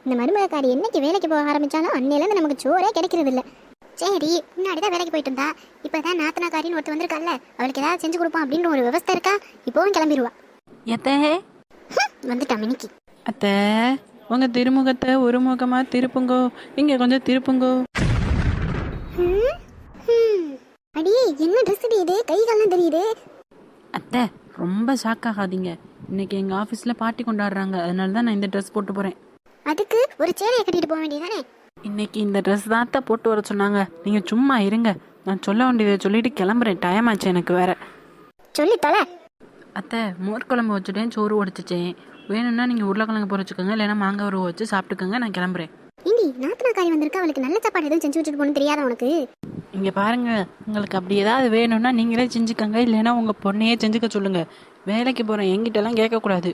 இந்த மருமகக்காரி என்னைக்கு வேலைக்கு போக ஆரம்பிச்சாலும் அன்னையிலேருந்து நமக்கு சோறே கிடைக்கிறது இல்ல. சரி, முன்னாடிதான் வேலைக்கு போயிட்டு இருந்தா, இப்பதான் நாத்தனாக்காரின்னு ஒருத்தர் வந்திருக்கால, அவளுக்கு ஏதாவது செஞ்சு கொடுப்பான் அப்படின்ற ஒரு விவஸ்தை இருக்கா. இப்போவும் கிளம்பிடுவா. எத்தே வந்துட்டா மினிக்கி. அத்தை, உங்க திருமுகத்தை ஒரு முகமா திருப்புங்கோ, இங்க கொஞ்சம் திருப்புங்கோ. அடியே, என்ன ட்ரெஸ் இது? கை கால்லாம் தெரியுது. அத்தை, ரொம்ப ஷாக் ஆகாதீங்க. இன்னைக்கு எங்க ஆபீஸ்ல பார்ட்டி கொண்டாடுறாங்க, அதனால தான் நான் இந்த ட்ரெஸ் போட்டு போறேன். அதுக்கு ஒரு சேலையை கட்டிட்டு போக வேண்டியதானே? இன்னைக்கு இந்த ட்ரெஸ் தான் அத்தை போட்டு வர சொன்னாங்க. நீங்க சும்மா இருங்க, நான் சொல்ல வேண்டியதை சொல்லிட்டு கிளம்புறேன். டைம் ஆச்சு எனக்கு வேற. சொல்லி தலை. அத்தை, மோர் குழம்பு வச்சுட்டேன், சோறு உடைச்சிட்டேன். வேணும்னா நீங்க உருளைக்கிழங்கு பொரிச்சுக்கோங்க, இல்லைன்னா மாங்காய் உருவ வச்சு சாப்பிட்டுக்கோங்க. நான் கிளம்புறேன். இண்டி, நாத்தனாக்காரி வந்திருக்கா, அவளுக்கு நல்ல சாப்பாடு எதுவும் செஞ்சு வச்சுட்டு போகணும் தெரியாதா உனக்கு? இங்க பாருங்க, உங்களுக்கு அப்படி ஏதாவது வேணும்னா நீங்களே செஞ்சுக்கோங்க, இல்லைன்னா உங்க பொண்ணையே செஞ்சுக்க சொல்லுங்க. வேலைக்கு போறேன், என்கிட்ட எல்லாம் கேட்க கூடாது.